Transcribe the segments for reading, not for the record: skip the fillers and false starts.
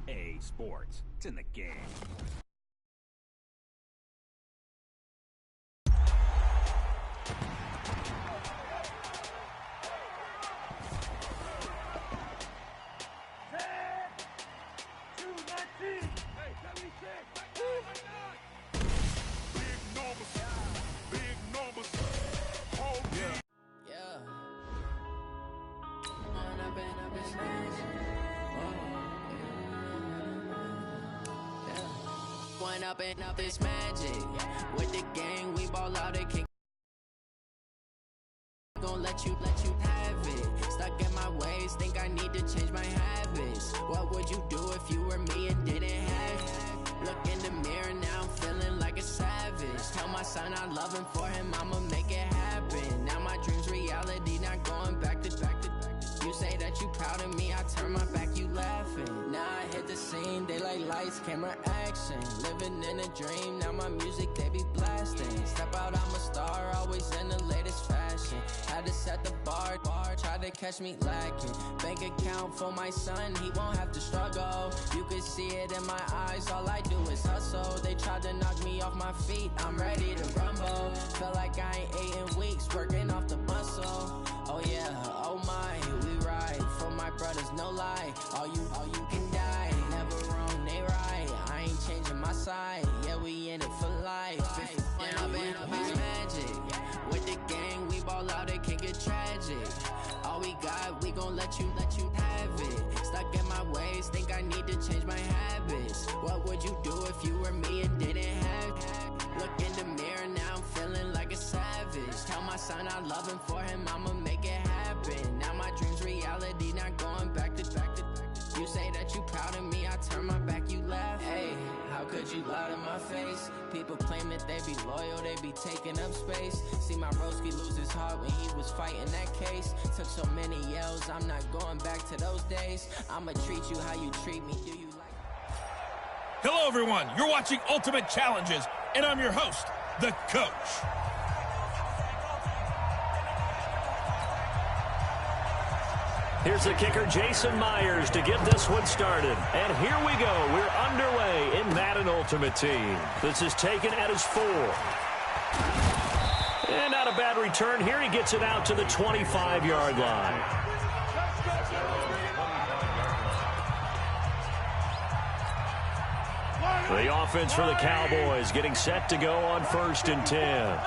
EA Sports. It's in the game. Up and up is magic. With the gang, we ball out. They can't gon' let you have it. Stuck in my ways, think I need to change my habits. What would you do if you were me and didn't have it? Look in the mirror now, I'm feeling like a savage. Tell my son I love him, for him I'ma make it happen. Now my dream's reality, not going back to. You say that you proud of me, I turn my back, you laughing. Now I hit the scene, daylight lights, camera action. Living in a dream, now my music they be blasting. Step out, I'm a star, always in the latest fashion. Had to set the bar, try to catch me lacking. Bank account for my son, he won't have to struggle. You can see it in my eyes, all I do is hustle. They tried to knock me off my feet, I'm ready to rumble. Felt like I ain't ate in weeks, working off the muscle. Oh yeah, oh my, we ride for my brothers, no lie. All you can die, never wrong, they right. I ain't changing my side, yeah, we in it for life. And up is magic. With the gang, we ball out, it can get tragic. All we got, we gon' let you have it. Stuck in my ways, think I need to change my habits. What would you do if you were me and didn't have it? Look in the mirror, now I'm feeling like a savage. Tell my son I love him, for him I'ma make it happen. Now my dream's reality, not going back to. You say that you proud of me, I turn my back, you laugh. Hey, how could you lie to my face? People claim that they be loyal, they be taking up space. See my broski lose his heart when he was fighting that case. Took so many yells, I'm not going back to those days. I'ma treat you how you treat me, do you like? Hello everyone, you're watching Ultimate Challenges, and I'm your host, The Coach. Here's the kicker, Jason Myers, to get this one started. And here we go. We're underway in Madden Ultimate Team. This is taken at his 4. And not a bad return here. He gets it out to the 25-yard line. The offense for the Cowboys getting set to go on 1st and 10.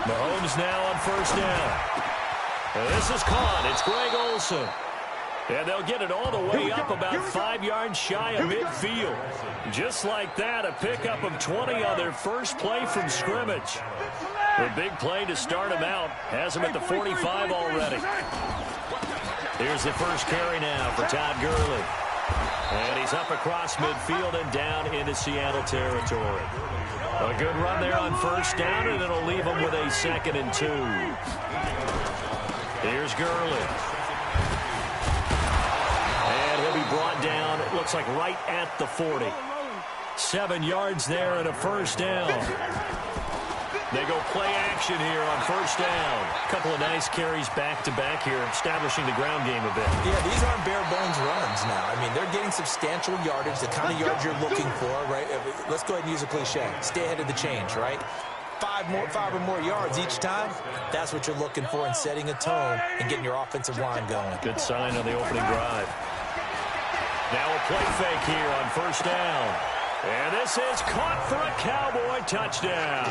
Mahomes now on 1st down. This is caught. It's Greg Olsen. And they'll get it all the way up about 5 yards shy of midfield. Just like that, a pickup of 20 on their first play from scrimmage. A big play to start him out. Has him at the 45 already. Here's the first carry now for Todd Gurley. And he's up across midfield and down into Seattle territory. A good run there on 1st down, and it'll leave him with a 2nd and 2. Here's Gurley. And he'll be brought down, it looks like right at the 40. 7 yards there and a 1st down. They go play action here on 1st down. A couple of nice carries back-to-back here, establishing the ground game a bit. Yeah, these aren't bare-bones runs now. I mean, they're getting substantial yardage, the kind of yards you're looking for, right? Let's go ahead and use a cliche. Stay ahead of the change, right? 5 or more yards each time, that's what you're looking for in setting a tone and getting your offensive line going. Good sign on the opening drive. Now a play fake here on 1st down. And this is caught for a Cowboy touchdown.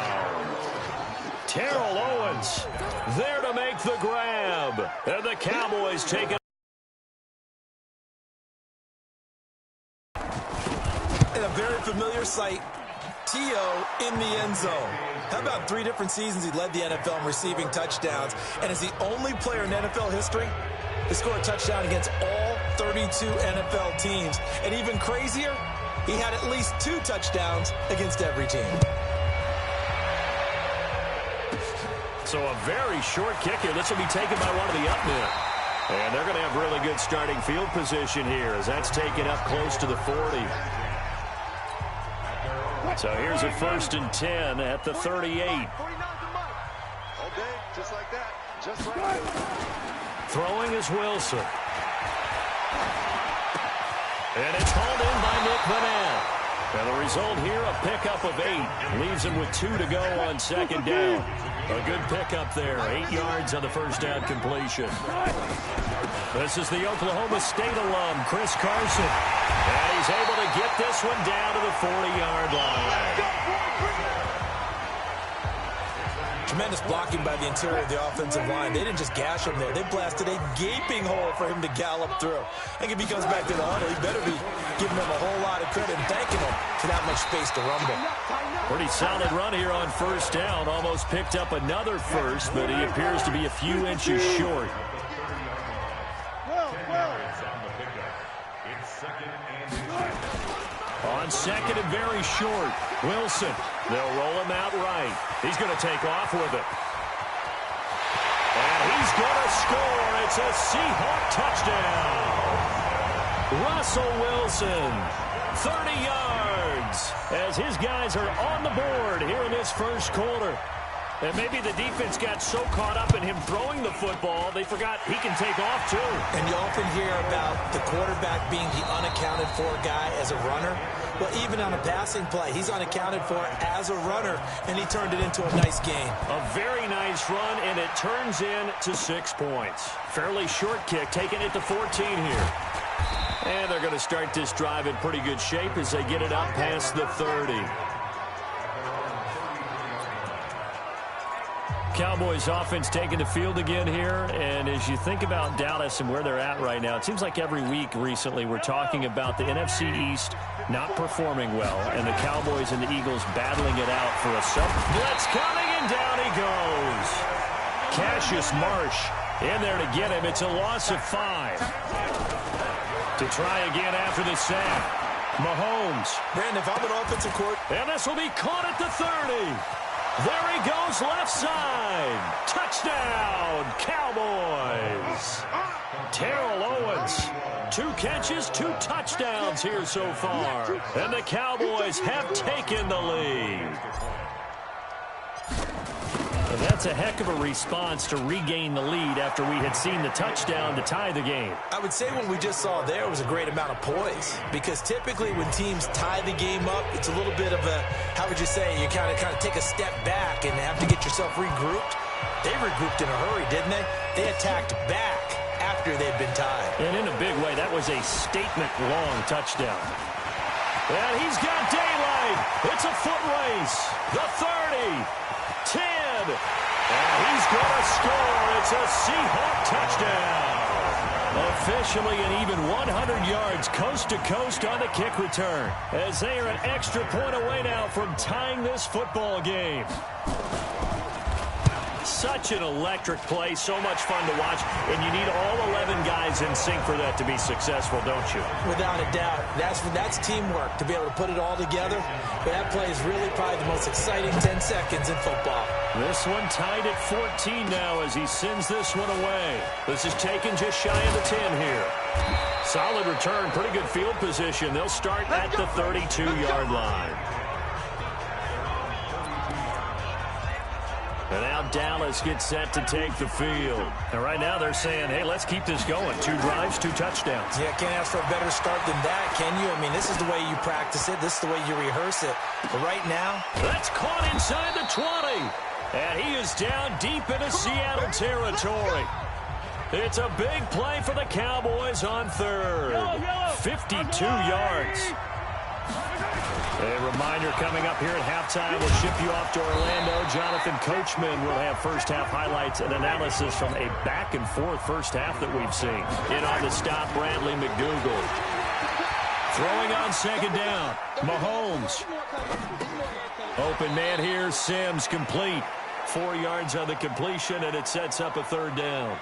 Terrell Owens there to make the grab. And the Cowboys take it. And a very familiar sight. T.O. in the end zone. How about 3 different seasons he led the NFL in receiving touchdowns, and is the only player in NFL history to score a touchdown against all 32 NFL teams. And even crazier, he had at least 2 touchdowns against every team. So a very short kick here. This will be taken by one of the up men. And they're going to have really good starting field position here as that's taken up close to the 40. So here's a 1st and 10 at the 38. Just like that. Just like that. Throwing is Wilson. And it's hauled in by Nick Vanette. And the result here, a pickup of 8. Leaves him with 2 to go on second down. A good pickup there. 8 yards on the first down completion. This is the Oklahoma State alum, Chris Carson. And he's able to get this one down to the 40-yard line. Tremendous blocking by the interior of the offensive line. They didn't just gash him there. They blasted a gaping hole for him to gallop through. I think if he comes back to the huddle, he better be giving him a whole lot of credit and thanking him for that much space to rumble. Pretty solid run here on first down. Almost picked up another first, but he appears to be a few inches short. On second and very short, Wilson. They'll roll him out right. He's going to take off with it. And he's going to score. It's a Seahawk touchdown. Russell Wilson, 30 yards, as his guys are on the board here in this first quarter. And maybe the defense got so caught up in him throwing the football, they forgot he can take off too. And you often hear about the quarterback being the unaccounted for guy as a runner. Well, even on a passing play, he's unaccounted for as a runner, and he turned it into a nice game. A very nice run, and it turns into 6 points. Fairly short kick, taking it to 14 here. And they're going to start this drive in pretty good shape as they get it up past the 30. Cowboys offense taking the field again here, and as you think about Dallas and where they're at right now, it seems like every week recently we're talking about the NFC East not performing well, and the Cowboys and the Eagles battling it out for a blitz coming, and down he goes. Cassius Marsh in there to get him. It's a loss of 5. To try again after the sack. Mahomes. Brandon, if I'm an offensive coordinator. And this will be caught at the 30. There he goes, left side. Touchdown, Cowboys. Terrell Owens, 2 catches, 2 touchdowns here so far. And the Cowboys have taken the lead. And that's a heck of a response to regain the lead after we had seen the touchdown to tie the game. I would say what we just saw there was a great amount of poise, because typically when teams tie the game up, it's a little bit of a, how would you say, you kind of take a step back and have to get yourself regrouped. They regrouped in a hurry, didn't they? They attacked back after they'd been tied. And in a big way, that was a statement-long touchdown. And he's got daylight. It's a foot race. The 30. 10, and he's going to score. It's a Seahawk touchdown. Officially an even 100 yards coast to coast on the kick return, as they are an extra point away now from tying this football game. Such an electric play, so much fun to watch, and you need all 11 guys in sync for that to be successful, don't you? Without a doubt. That's teamwork, to be able to put it all together. But that play is really probably the most exciting 10 seconds in football. This one tied at 14 now as he sends this one away. This is taken just shy of the 10 here. Solid return, pretty good field position. They'll start at the 32-yard line. And now Dallas gets set to take the field. And right now they're saying, hey, let's keep this going. 2 drives, 2 touchdowns. Yeah, can't ask for a better start than that, can you? I mean, this is the way you practice it. This is the way you rehearse it. But right now, that's caught inside the 20. And he is down deep into Seattle territory. It's a big play for the Cowboys on third. 52 yards. A reminder coming up here at halftime, we'll ship you off to Orlando. Jonathan Coachman will have first-half highlights and analysis from a back-and-forth first half that we've seen. In on the stop, Bradley McDougald. Throwing on second down, Mahomes. Open man here, Sims complete. 4 yards on the completion, and it sets up a third down.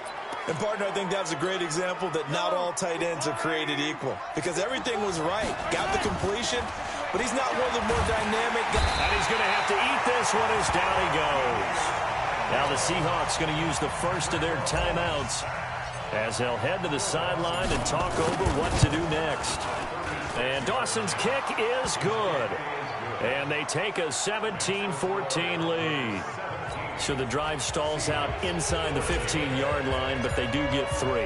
And, partner, I think that was a great example that not all tight ends are created equal, because everything was right. Got the completion, but he's not one of the more dynamic guys. And he's going to have to eat this one as down he goes. Now the Seahawks going to use the first of their timeouts as they'll head to the sideline and talk over what to do next. And Dawson's kick is good. And they take a 17-14 lead. So the drive stalls out inside the 15-yard line, but they do get 3.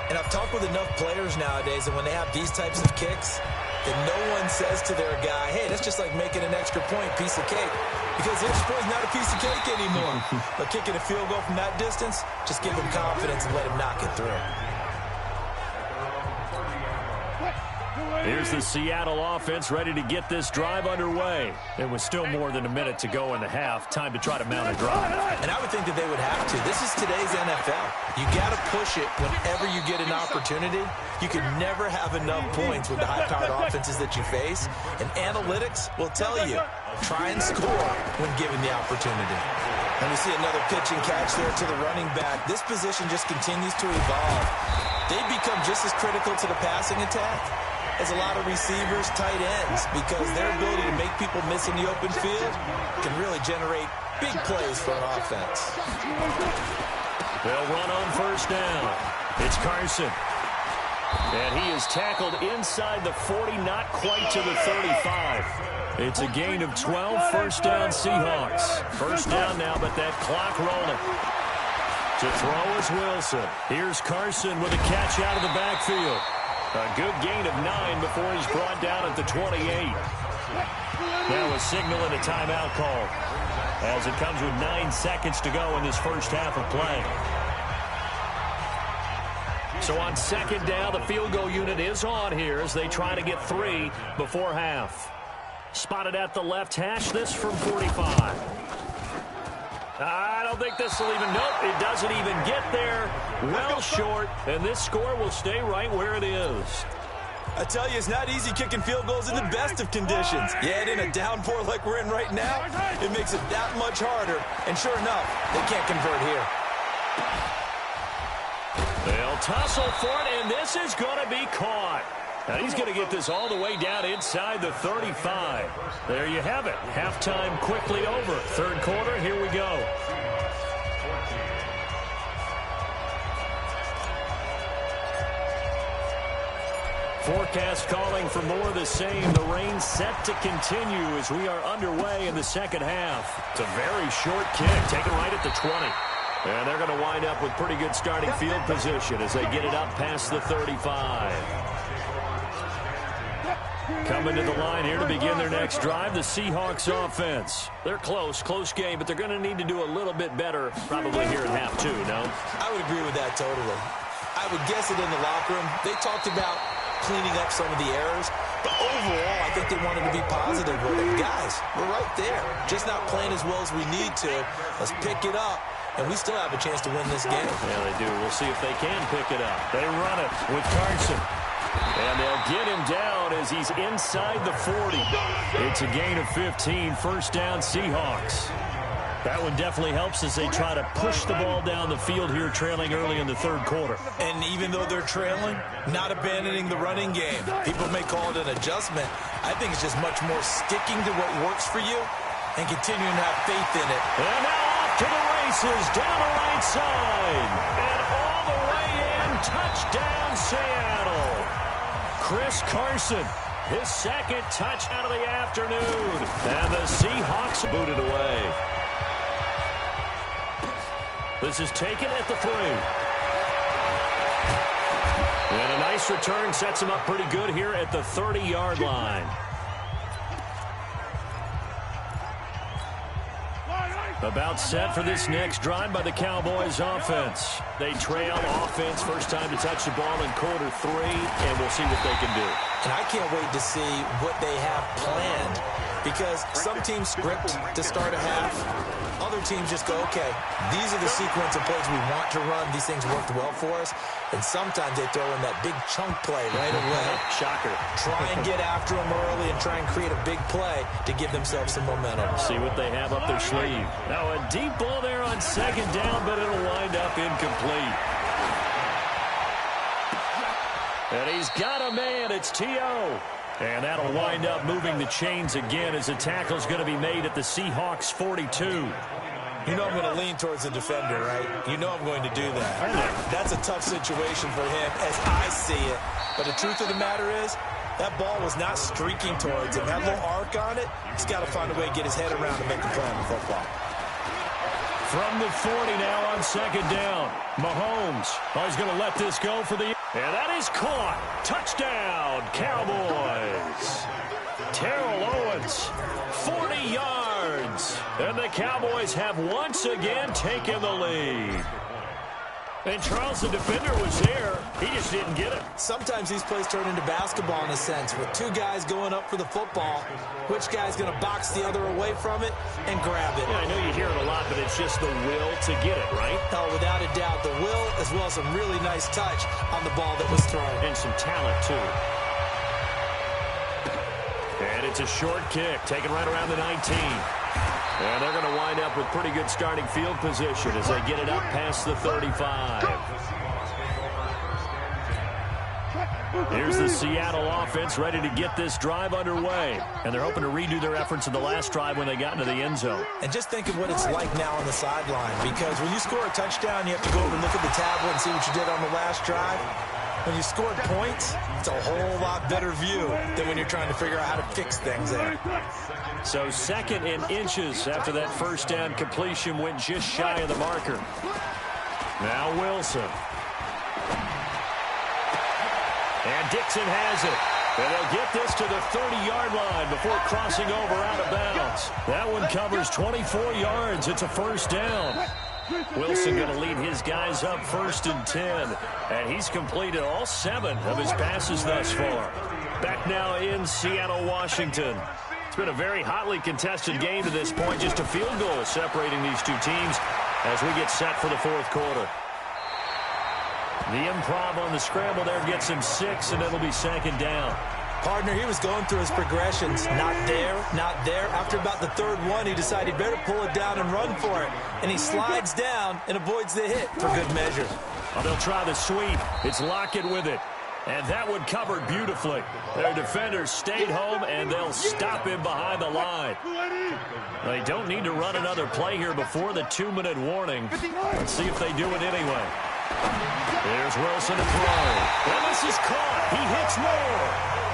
And I've talked with enough players nowadays, and when they have these types of kicks, that no one says to their guy, hey, that's just like making an extra point, piece of cake. Because the extra point is not a piece of cake anymore. But kicking a field goal from that distance, just give him confidence and let him knock it through. Here's the Seattle offense ready to get this drive underway. It was still more than a minute to go in the half. Time to try to mount a drive. And I would think that they would have to. This is today's NFL. You got to push it whenever you get an opportunity. You can never have enough points with the high-powered offenses that you face. And analytics will tell you, try and score when given the opportunity. And we see another pitch and catch there to the running back. This position just continues to evolve. They become just as critical to the passing attack as a lot of receivers, tight ends, because their ability to make people miss in the open field can really generate big plays for an offense. They'll run on first down. It's Carson. And he is tackled inside the 40, not quite to the 35. It's a gain of 12, first down Seahawks. First down now, but that clock rolling. To throw is Wilson. Here's Carson with a catch out of the backfield. A good gain of 9 before he's brought down at the 28. Now a signal and a timeout call as it comes with 9 seconds to go in this first half of play. So on second down, the field goal unit is on here as they try to get 3 before half. Spotted at the left hash, this from 45. I don't think this will even, nope, it doesn't even get there. Well short, and this score will stay right where it is. I tell you, it's not easy kicking field goals in the best of conditions. Yet in a downpour like we're in right now, it makes it that much harder. And sure enough, they can't convert here. They'll tussle for it, and this is going to be caught. Now he's going to get this all the way down inside the 35. There you have it. Halftime quickly over. Third quarter, here we go. Forecast calling for more of the same. The rain set to continue as we are underway in the second half. It's a very short kick, taken right at the 20. And they're going to wind up with pretty good starting field position as they get it up past the 35. Coming to the line here to begin their next drive, the Seahawks offense. They're close game, but they're going to need to do a little bit better probably here in half 2, no? I would agree with that totally. I would guess it in the locker room. They talked about cleaning up some of the errors, but overall, I think they wanted to be positive with it. Guys, we're right there. Just not playing as well as we need to. Let's pick it up, and we still have a chance to win this game. Yeah, they do. We'll see if they can pick it up. They run it with Carson. And they'll get him down as he's inside the 40. It's a gain of 15, first down Seahawks. That one definitely helps as they try to push the ball down the field here, trailing early in the third quarter. And even though they're trailing, not abandoning the running game. People may call it an adjustment. I think it's just much more sticking to what works for you and continuing to have faith in it. And now off to the races, down the right side. And all the way in, touchdown Seattle. Chris Carson, his second touchdown of the afternoon. And the Seahawks boot it away. This is taken at the 3. And a nice return sets him up pretty good here at the 30-yard line. About set for this next drive by the Cowboys offense. They trail offense, first time to touch the ball in quarter 3, and we'll see what they can do. And I can't wait to see what they have planned, because some teams script to start a half. Other teams just go, okay, these are the sequence of plays we want to run. These things worked well for us. And sometimes they throw in that big chunk play right away. Shocker. Try and get after them early and try and create a big play to give themselves some momentum. See what they have up their sleeve. Now a deep ball there on second down, but it'll wind up incomplete. And he's got a man. It's T.O. And that'll wind up moving the chains again as the tackle's going to be made at the Seahawks 42. You know I'm going to lean towards the defender, right? You know I'm going to do that. That's a tough situation for him as I see it. But the truth of the matter is, that ball was not streaking towards him. That little arc on it, he's got to find a way to get his head around and make the play on the football. From the 40 now on second down. Mahomes. Oh, he's going to let this go for the... And that is caught. Touchdown, Cowboys. Terrell Owens, 40 yards. And the Cowboys have once again taken the lead. And Charles, the defender, was there. He just didn't get it. Sometimes these plays turn into basketball in a sense, with two guys going up for the football. Which guy's going to box the other away from it and grab it? Yeah, I know you hear it a lot, but it's just the will to get it, right? Oh, without a doubt, the will as well as some really nice touch on the ball that was thrown. And some talent, too. And it's a short kick, taken right around the 19. And they're going to wind up with pretty good starting field position as they get it up past the 35. Here's the Seattle offense ready to get this drive underway. And they're hoping to redo their efforts in the last drive when they got into the end zone. And just think of what it's like now on the sideline, because when you score a touchdown, you have to go over and look at the tablet and see what you did on the last drive. When you scored points, it's a whole lot better view than when you're trying to figure out how to fix things there. So second in inches after that first down completion went just shy of the marker. Now Wilson. And Dixon has it. And they'll get this to the 30-yard line before crossing over out of bounds. That one covers 24 yards. It's a first down. Wilson going to lead his guys up 1st and 10. And he's completed all 7 of his passes thus far. Back now in Seattle, Washington. It's been a very hotly contested game to this point. Just a field goal separating these two teams as we get set for the fourth quarter. The improv on the scramble there gets him 6, and it'll be second down. Partner, he was going through his progressions. Not there, not there. After about the third one, he decided he better pull it down and run for it. And he slides down and avoids the hit for good measure. Well, they'll try the sweep. It's Lockett with it. And that one covered beautifully. Their defenders stayed home, and they'll stop him behind the line. They don't need to run another play here before the 2-minute warning. Let's see if they do it anyway. There's Wilson to throw. And this is caught. He hits more.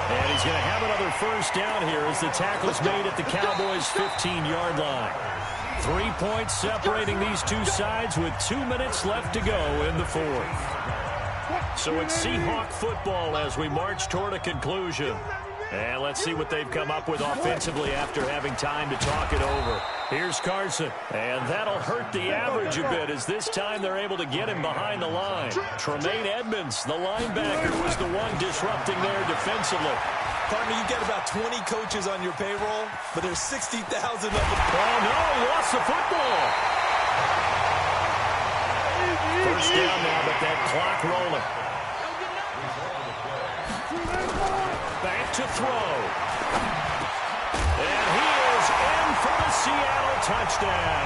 And he's going to have another first down here as the tackle's made at the Cowboys' 15-yard line. 3 points separating these two sides with 2 minutes left to go in the fourth. So it's Seahawk football as we march toward a conclusion. And let's see what they've come up with offensively after having time to talk it over. Here's Carson. And that'll hurt the average a bit as this time they're able to get him behind the line. Tremaine Edmonds, the linebacker, was the one disrupting there defensively. Partner, you've got about 20 coaches on your payroll, but there's 60,000 of them. Oh, no, he lost the football. First down now, but that clock rolling. Back to throw. And he is in for the Seattle touchdown.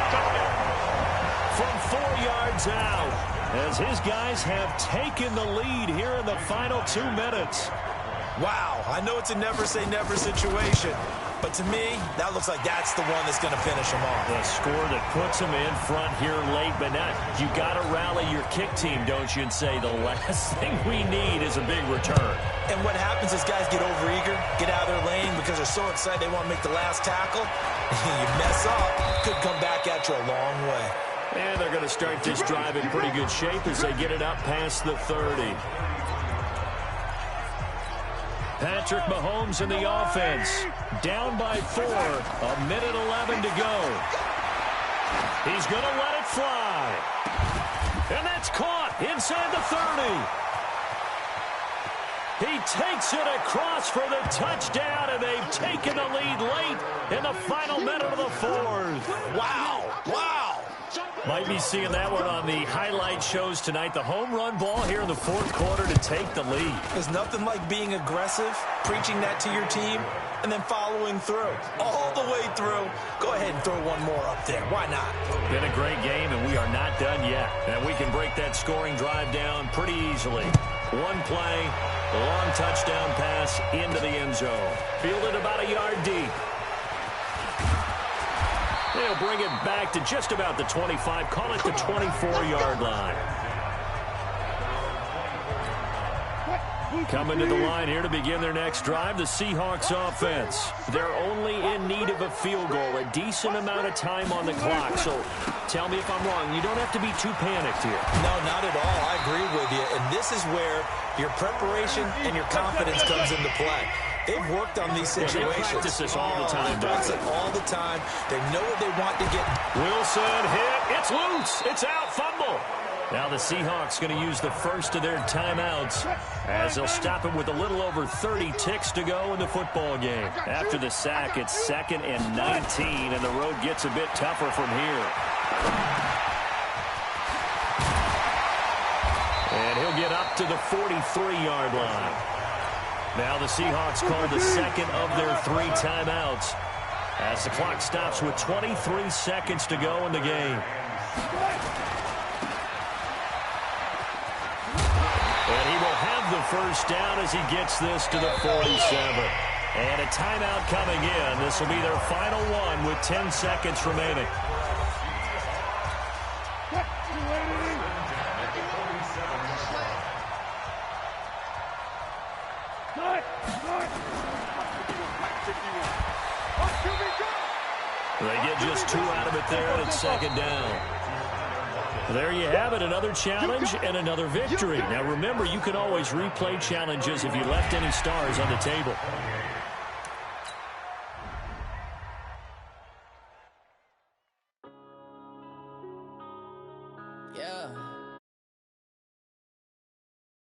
From 4 yards out, as his guys have taken the lead here in the final 2 minutes. Wow, I know it's a never-say-never situation, but to me, that looks like that's the one that's going to finish him off. The score that puts him in front here late, but not. You got to rally your kick team, don't you, and say the last thing we need is a big return. And what happens is guys get overeager, get out of their lane because they're so excited they want to make the last tackle. You mess up, could come back at you a long way. And they're going to start this drive in pretty good shape as they get it up past the 30. Patrick Mahomes in the offense. Down by 4. 1:11 to go. He's going to let it fly. And that's caught inside the 30. He takes it across for the touchdown, and they've taken the lead late in the final minute of the fourth. Wow. Wow. Might be seeing that one on the highlight shows tonight. The home run ball here in the fourth quarter to take the lead. There's nothing like being aggressive, preaching that to your team, and then following through. All the way through. Go ahead and throw one more up there. Why not? Been a great game, and we are not done yet. And we can break that scoring drive down pretty easily. One play, a long touchdown pass into the end zone. Fielded about a yard deep. They'll bring it back to just about the 25. Call it the 24-yard line. Coming to the line here to begin their next drive, the Seahawks offense. They're only in need of a field goal, a decent amount of time on the clock. So tell me if I'm wrong. You don't have to be too panicked here. No, not at all. I agree with you. And this is where your preparation and your confidence comes into play. They've worked on these situations. They practice this all the time. They practice it all the time. They know what they want to get. Wilson hit. It's loose. It's out. Fumble. Now the Seahawks going to use the first of their timeouts as they'll stop it with a little over 30 ticks to go in the football game. After the sack, it's 2nd and 19, and the road gets a bit tougher from here. And he'll get up to the 43-yard line. Now the Seahawks call the second of their 3 timeouts as the clock stops with 23 seconds to go in the game. And he will have the first down as he gets this to the 47. And a timeout coming in. This will be their final one with 10 seconds remaining. They get just 2 out of it there, and it's 2nd down. There you have it, another challenge and another victory. Now remember, you can always replay challenges if you left any stars on the table. Yeah.